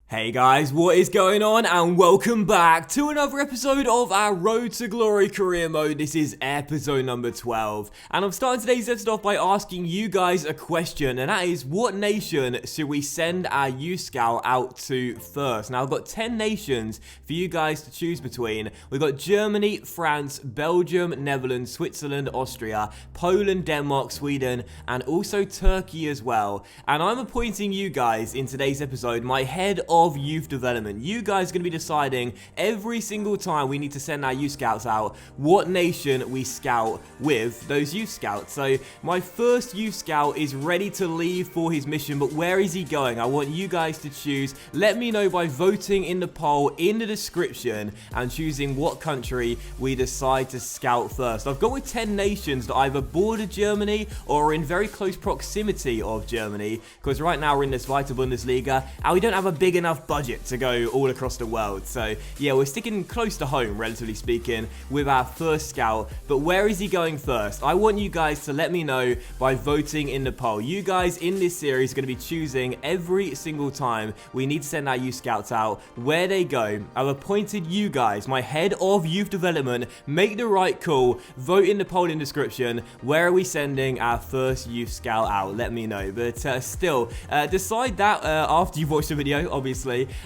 Hey guys, what is going on? And welcome back to another episode of our Road to Glory career mode. This is episode number 12. And I'm starting today's episode off by asking you guys a question. And that is, what nation should we send our youth scout out to first? Now, I've got 10 nations for you guys to choose between. We've got Germany, France, Belgium, Netherlands, Switzerland, Austria, Poland, Denmark, Sweden, and also Turkey as well. And I'm appointing you guys in today's episode my head of youth development. You guys are going to be deciding every single time we need to send our youth scouts out what nation we scout with those youth scouts. So my first youth scout is ready to leave for his mission, but where is he going? I want you guys to choose. Let me know by voting in the poll in the description and choosing what country we decide to scout first. I've gone with 10 nations that either border Germany or are in very close proximity of Germany, because right now we're in this Zweite Bundesliga and we don't have a big enough budget to go all across the world. So yeah, we're sticking close to home, relatively speaking, with our first scout. But where is he going first? I want you guys to let me know by voting in the poll. You guys in this series are going to be choosing every single time we need to send our youth scouts out where they go. I've appointed you guys my head of youth development. Make the right call. Vote in the poll in the description. Where are we sending our first youth scout out? Let me know. But still, decide that after you've watched the video, obviously.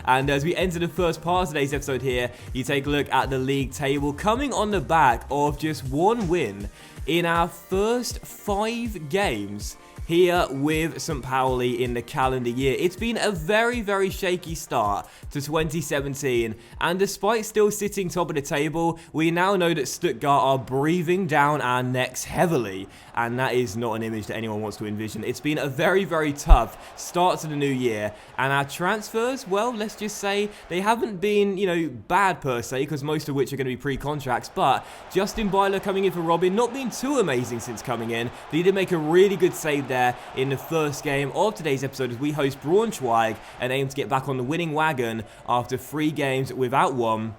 And as we enter the first part of today's episode here, you take a look at the league table, coming on the back of just one win in our first 5 games here with St. Pauli in the calendar year. It's been a very, very shaky start to 2017, and despite still sitting top of the table, we now know that Stuttgart are breathing down our necks heavily, and that is not an image that anyone wants to envision. It's been a very, very tough start to the new year, and our transfers, well, let's just say they haven't been, bad per se, because most of which are going to be pre-contracts, but Justin Bieler coming in for Robin, not been too amazing since coming in, but he did make a really good save there in the first game of today's episode as we host Braunschweig and aim to get back on the winning wagon after 3 games without one.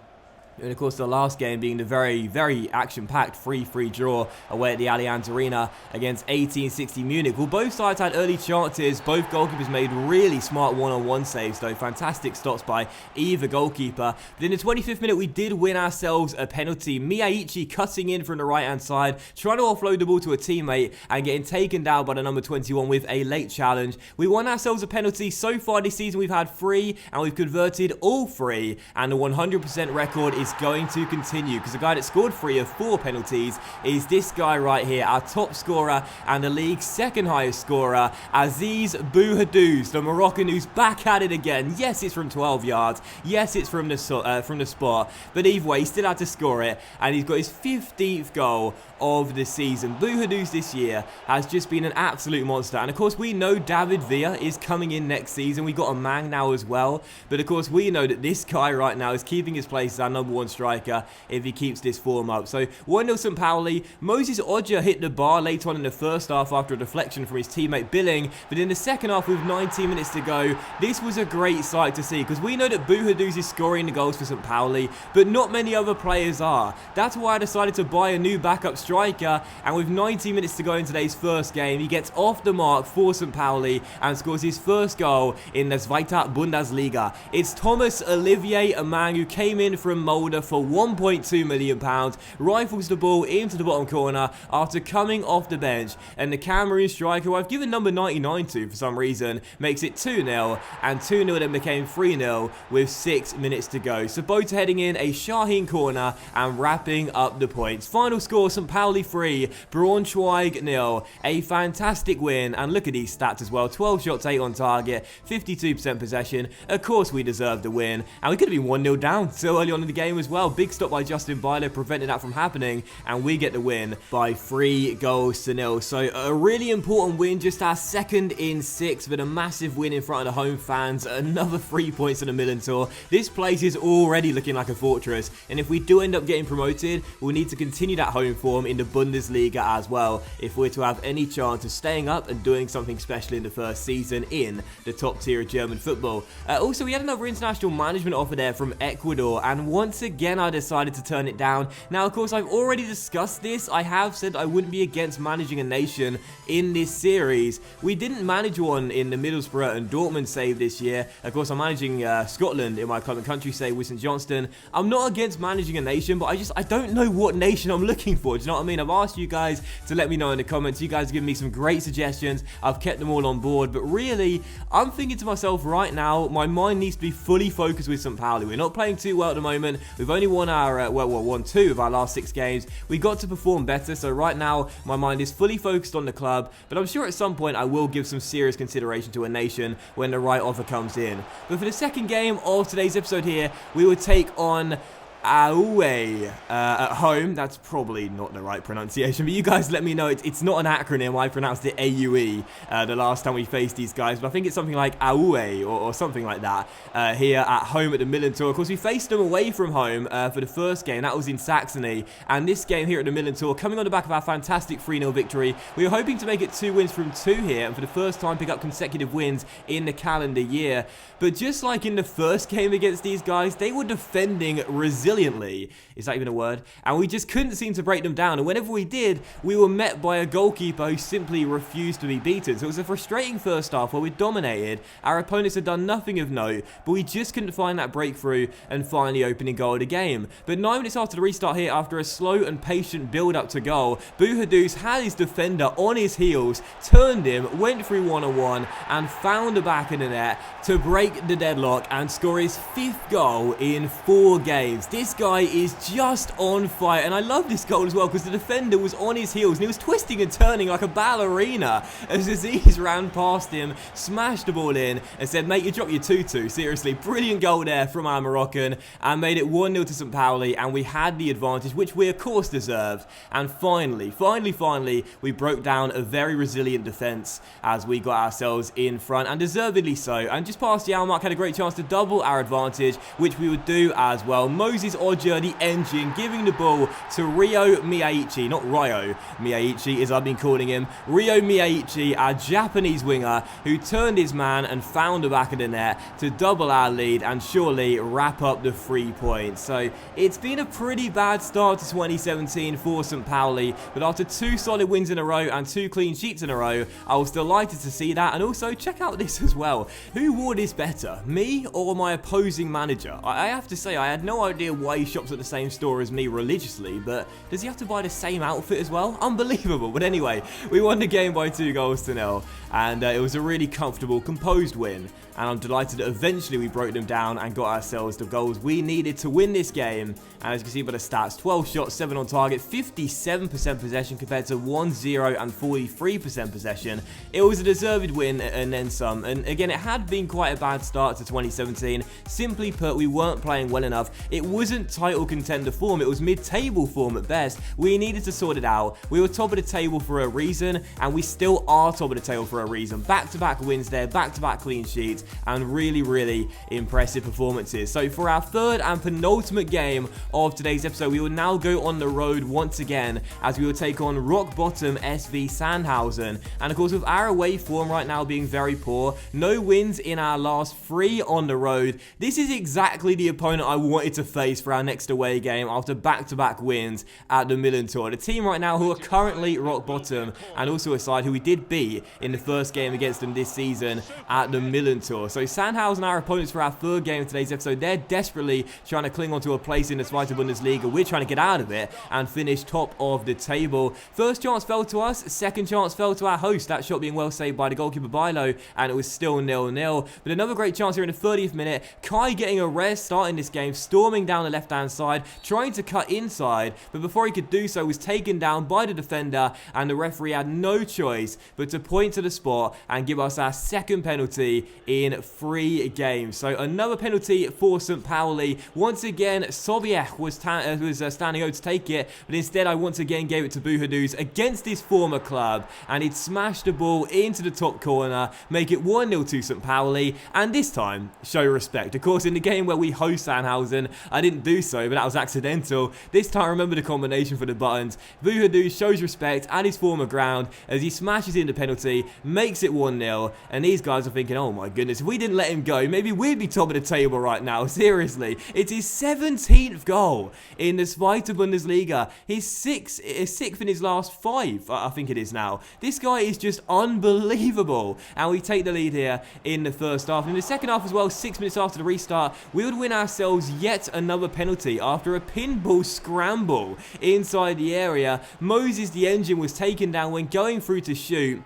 And of course, the last game being the very, very action-packed 3-3 draw away at the Allianz Arena against 1860 Munich. Well, both sides had early chances. Both goalkeepers made really smart one-on-one saves, though. Fantastic stops by either goalkeeper. But in the 25th minute, we did win ourselves a penalty. Miyaichi cutting in from the right-hand side, trying to offload the ball to a teammate and getting taken down by the number 21 with a late challenge. We won ourselves a penalty. So far this season, we've had 3, and we've converted all 3. And the 100% record is going to continue, because the guy that scored 3 of 4 penalties is this guy right here, our top scorer and the league's second highest scorer, Aziz Bouhadouz, the Moroccan who's back at it again. Yes, it's from 12 yards. Yes, it's from the spot. But either way, he still had to score it, and he's got his 15th goal of the season. Bouhadouz this year has just been an absolute monster. And of course, we know David Villa is coming in next season. We got a Mang now as well. But of course, we know that this guy right now is keeping his place as our number 1 striker if he keeps this form up. So 1-0 St. Pauli. Moses Odja hit the bar later on in the first half after a deflection from his teammate Billing, but in the second half with 19 minutes to go, this was a great sight to see, because we know that Bouhadouz is scoring the goals for St. Pauli, but not many other players are. That's why I decided to buy a new backup striker, and with 19 minutes to go in today's first game, he gets off the mark for St. Pauli and scores his first goal in the Zweite Bundesliga. It's Thomas Olivier Amang, who came in from Mulder for £1.2 million, rifles the ball into the bottom corner after coming off the bench, and the Cameroon striker, who I've given number 99 to for some reason, makes it 2-0, and 2-0 then became 3-0 with 6 minutes to go. Sabota heading in a Shaheen corner and wrapping up the points. Final score, St. Pauli 3, Braunschweig 0. A fantastic win, and look at these stats as well. 12 shots, 8 on target, 52% possession. Of course we deserved the win, and we could have been 1-0 down so early on in the game as well. Big stop by Justin Bieler prevented that from happening, and we get the win by 3-0. So a really important win, just our second in 6, but a massive win in front of the home fans. Another 3 points in the Millantor. This place is already looking like a fortress, and if we do end up getting promoted, we'll need to continue that home form in the Bundesliga as well if we're to have any chance of staying up and doing something special in the first season in the top tier of German football. Also, we had another international management offer there from Ecuador, and once once again I decided to turn it down. Now, of course, I've already discussed this. I have said I wouldn't be against managing a nation in this series. We didn't manage one in the Middlesbrough and Dortmund save this year. Of course, I'm managing Scotland in my club and country save with St Johnstone. I'm not against managing a nation, but I don't know what nation I'm looking for. Do you know what I mean? I've asked you guys to let me know in the comments. You guys have given me some great suggestions. I've kept them all on board, but really, I'm thinking to myself right now, my mind needs to be fully focused with St Pauli. We're not playing too well at the moment. We've only won our, won 2 of our last 6 games. We got to perform better, so right now, my mind is fully focused on the club, but I'm sure at some point I will give some serious consideration to a nation when the right offer comes in. But for the second game of today's episode here, we will take on Aue at home. That's probably not the right pronunciation, but you guys let me know. It's not an acronym. I pronounced it AUE the last time we faced these guys, but I think it's something like Aue or something like that here at home at the Milan Tour. Of course, we faced them away from home for the first game. That was in Saxony, and this game here at the Milan Tour, coming on the back of our fantastic 3-0 victory. We were hoping to make it 2 wins from 2 here, and for the first time pick up consecutive wins in the calendar year. But just like in the first game against these guys, they were defending resiliently. Is that even a word? And we just couldn't seem to break them down. And whenever we did, we were met by a goalkeeper who simply refused to be beaten. So it was a frustrating first half where we dominated. Our opponents had done nothing of note, but we just couldn't find that breakthrough and finally opening goal of the game. But 9 minutes after the restart here, after a slow and patient build-up to goal, Buhaduz had his defender on his heels, turned him, went through one-on-one, and found the back of the net to break the deadlock and score his 5th goal in 4 games. This guy is just on fire, and I love this goal as well because the defender was on his heels and he was twisting and turning like a ballerina as Aziz ran past him, smashed the ball in and said, mate, you dropped your tutu. Seriously, brilliant goal there from our Moroccan, and made it 1-0 to St Pauli, and we had the advantage, which we of course deserved. And finally, we broke down a very resilient defence as we got ourselves in front, and deservedly so. And just past the hour mark, had a great chance to double our advantage, which we would do as well. Moses Oja, the engine, giving the ball to Ryo Miyaichi, not Ryo Miyaichi as I've been calling him, Ryo Miyaichi, our Japanese winger, who turned his man and found the back of the net to double our lead and surely wrap up the 3 points. So it's been a pretty bad start to 2017 for St Pauli, but after 2 solid wins in a row and 2 clean sheets in a row, I was delighted to see that. And also, check out this as well. Who wore this better, me or my opposing manager? I have to say, I had no idea why he shops at the same store as me religiously, but does he have to buy the same outfit as well? Unbelievable. But anyway, we won the game by 2-0, and it was a really comfortable, composed win, and I'm delighted that eventually we broke them down and got ourselves the goals we needed to win this game. And as you can see by the stats, 12 shots, 7 on target, 57% possession compared to 1-0 and 43% possession. It was a deserved win and then some, and again, it had been quite a bad start to 2017. Simply put, we weren't playing well enough. It wasn't title contender form, it was mid-table form at best. We needed to sort it out. We were top of the table for a reason, and we still are top of the table for a reason. Back-to-back wins there, back-to-back clean sheets, and really impressive performances. So for our 3rd and penultimate game of today's episode, we will now go on the road once again as we will take on rock bottom SV Sandhausen. And of course, with our away form right now being very poor, no wins in our last 3 on the road, this is exactly the opponent I wanted to face for our next away game after back-to-back wins at the Milan Tour. The team right now who are currently rock bottom, and also a side who we did beat in the first game against them this season at the Milan Tour. So Sandhausen, our opponents for our 3rd game of today's episode, they're desperately trying to cling onto a place in the Zweite Bundesliga. We're trying to get out of it and finish top of the table. First chance fell to us, second chance fell to our host. That shot being well saved by the goalkeeper Bilo, and it was still 0-0. But another great chance here in the 30th minute. Kai getting a rare start in this game, storming down the left-hand side, trying to cut inside, but before he could do so, was taken down by the defender, and the referee had no choice but to point to the spot and give us our 2nd penalty in 3 games. So another penalty for St Pauli. Once again, Sobiech was standing out to take it, but instead I once again gave it to Buhaduz against his former club, and he'd smashed the ball into the top corner, make it 1-0 to St Pauli, and this time show respect. Of course, in the game where we host Sandhausen, I didn't didn't do so, but that was accidental. This time, remember the combination for the buttons. Boohadoo shows respect at his former ground as he smashes in the penalty, makes it 1-0, and these guys are thinking, oh my goodness, if we didn't let him go, maybe we'd be top of the table right now. Seriously, it's his 17th goal in the Zweite Bundesliga. He's sixth in his last 5, I think it is now. This guy is just unbelievable, and we take the lead here in the first half. And in the second half as well, 6 minutes after the restart, we would win ourselves yet another penalty after a pinball scramble inside the area. Moses the Engine was taken down when going through to shoot.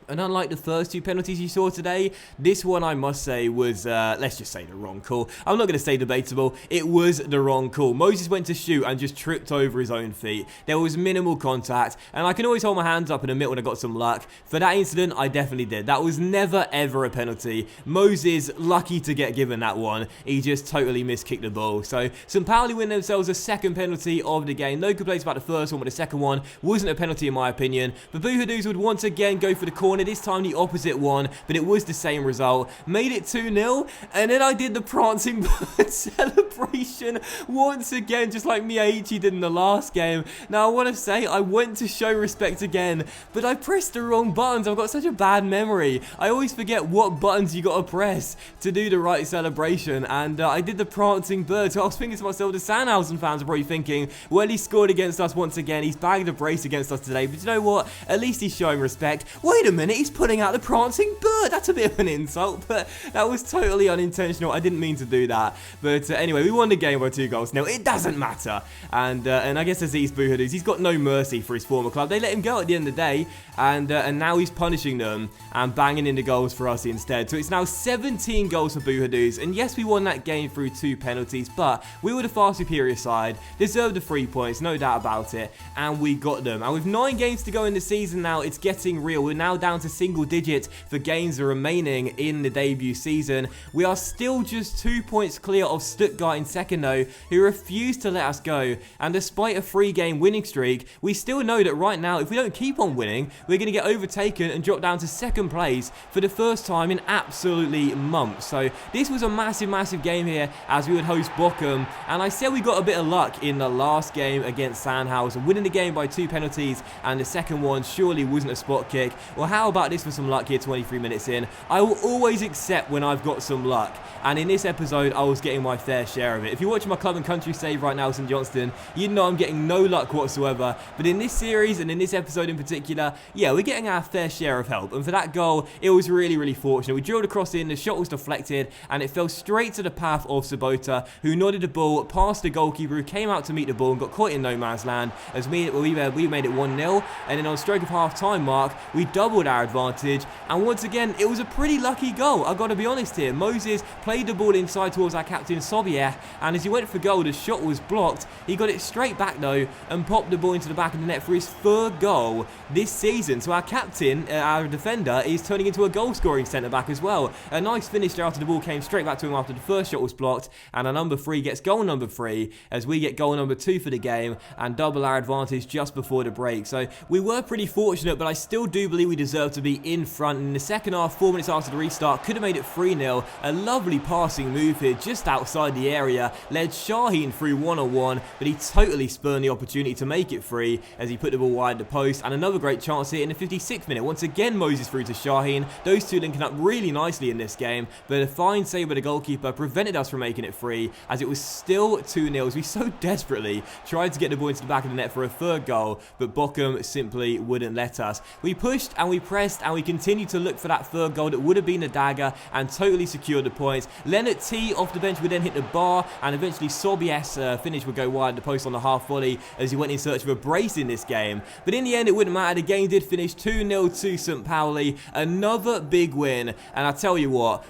And unlike the first 2 penalties you saw today, this one, I must say, was, let's just say the wrong call. I'm not going to say debatable. It was the wrong call. Moses went to shoot and just tripped over his own feet. There was minimal contact, and I can always hold my hands up and admit when I got some luck. For that incident, I definitely did. That was never, ever a penalty. Moses, lucky to get given that one. He just totally miskicked the ball. So, St. Pauli win themselves a second penalty of the game. No complaints about the first one, but the second one wasn't a penalty in my opinion. But Boohadoos would once again go for the corner. This time the opposite one, but it was the same result. Made it 2-0, and then I did the prancing bird celebration once again, just like Miyaichi did in the last game. Now I want to say I went to show respect again, but I pressed the wrong buttons. I've got such a bad memory. I always forget what buttons you got to press to do the right celebration, and I did the prancing bird. So I was thinking to myself, the Sandhausen fans are probably thinking, well, he scored against us once again. He's bagged a brace against us today, but you know what? At least he's showing respect. Wait a minute, he's putting out the prancing bird. That's a bit of an insult, but that was totally unintentional. I didn't mean to do that. But anyway, we won the game by 2 goals. Now, it doesn't matter. And I guess as these Boohadoos, he's got no mercy for his former club. They let him go at the end of the day, and now he's punishing them and banging in the goals for us instead. So it's now 17 goals for Boohadoos. And yes, we won that game through 2 penalties, but we were the far superior side, deserved the 3 points, no doubt about it, and we got them. And with 9 games to go in the season now, it's getting real. We're now down to single digits for games remaining in the debut season. We are still just 2 points clear of Stuttgart in second though, who refuse to let us go. And despite a 3-game winning streak, we still know that right now, if we don't keep on winning, we're going to get overtaken and drop down to second place for the first time in absolutely months. So this was a massive, massive game here as we would host Bochum. And I said we got a bit of luck in the last game against Sandhausen, winning the game by 2 penalties, and the second one surely wasn't a spot kick. Well, how about this for some luck here 23 minutes in? I will always accept when I've got some luck, and in this episode I was getting my fair share of it. If you're watching my club and country save right now, St. Johnston, you know I'm getting no luck whatsoever, but in this series and in this episode in particular, yeah, we're getting our fair share of help. And for that goal, it was really, really fortunate. We drilled across in, the shot was deflected, and it fell straight to the path of Sabota, who nodded the ball past the goalkeeper, who came out to meet the ball and got caught in no man's land as we made it 1-0. And then on stroke of half-time mark, we doubled our advantage, and once again, it was a pretty lucky goal. I've got to be honest here. Moses played the ball inside towards our captain Sobiech, and as he went for goal, the shot was blocked. He got it straight back though, and popped the ball into the back of the net for his 3rd goal this season. So our captain, our defender, is turning into a goal-scoring centre-back as well. A nice finish there after the ball came straight back to him after the first shot was blocked, and our number 3 gets goal number 3 as we get goal number 2 for the game and double our advantage just before the break. So we were pretty fortunate, but I still do believe we deserve to be in front. In the second half, 4 minutes after the restart, could have made it 3-0. A lovely passing move here just outside the area, led Shaheen through one-on-one, but he totally spurned the opportunity to make it 3 as he put the ball wide the post. And another great chance here in the 56th minute. Once again, Moses through to Shaheen. Those two linking up really nicely in this game, but a fine save by the goalkeeper prevented us from making it 3 as it was still 2-0 as we so desperately tried to get the ball into the back of the net for a 3rd goal, but Bochum simply wouldn't let us. We pushed and we pressed and we continued to look for that 3rd goal that would have been a dagger and totally secured the points. Leonard T off the bench would then hit the bar, and eventually Sobiech's finish would go wide the post on the half volley as he went in search of a brace in this game. But in the end, it wouldn't matter. The game did finish 2-0 to St. Pauli. Another big win, and I tell you what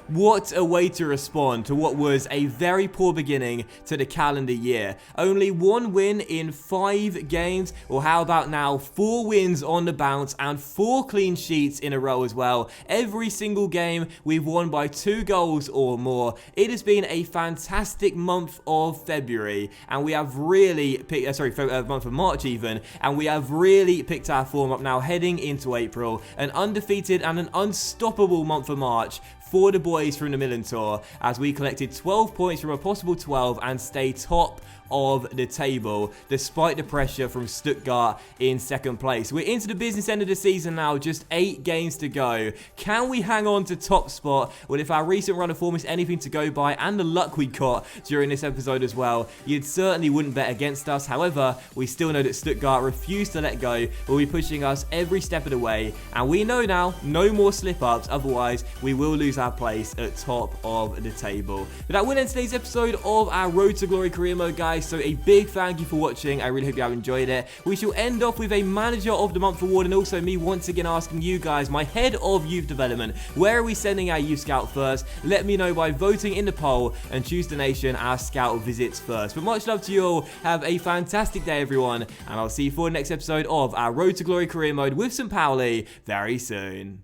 a way to respond to what was a very poor beginning to the calendar year. Only 1 win in 5 games, or how about now 4 wins on the bounce and 4 clean sheets in a row as well. Every single game we've won by 2 goals or more. It has been a fantastic month of February, and we have really picked, month of March even, and we have really picked our form up now heading into April. An undefeated and an unstoppable month of March for the boys from the Milan Tour, as we collected 12 points from a possible 12 and stay top of the table despite the pressure from Stuttgart in second place. We're into the business end of the season now, just 8 games to go. Can we hang on to top spot? Well, if our recent run of form is anything to go by, and the luck we got during this episode as well, you certainly wouldn't bet against us. However, we still know that Stuttgart refuse to let go, will be pushing us every step of the way, and we know now, no more slip-ups, otherwise we will lose our place at top of the table. But that will end today's episode of our Road to Glory career mode, guys. So a big thank you for watching. I really hope you have enjoyed it. We shall end off with a Manager of the Month award, and also me once again asking you guys, my head of youth development, where are we sending our youth scout first? Let me know by voting in the poll, and choose the nation our scout visits first. But much love to you all. Have a fantastic day, everyone, and I'll see you for the next episode of our Road to Glory career mode with St. Pauli very soon.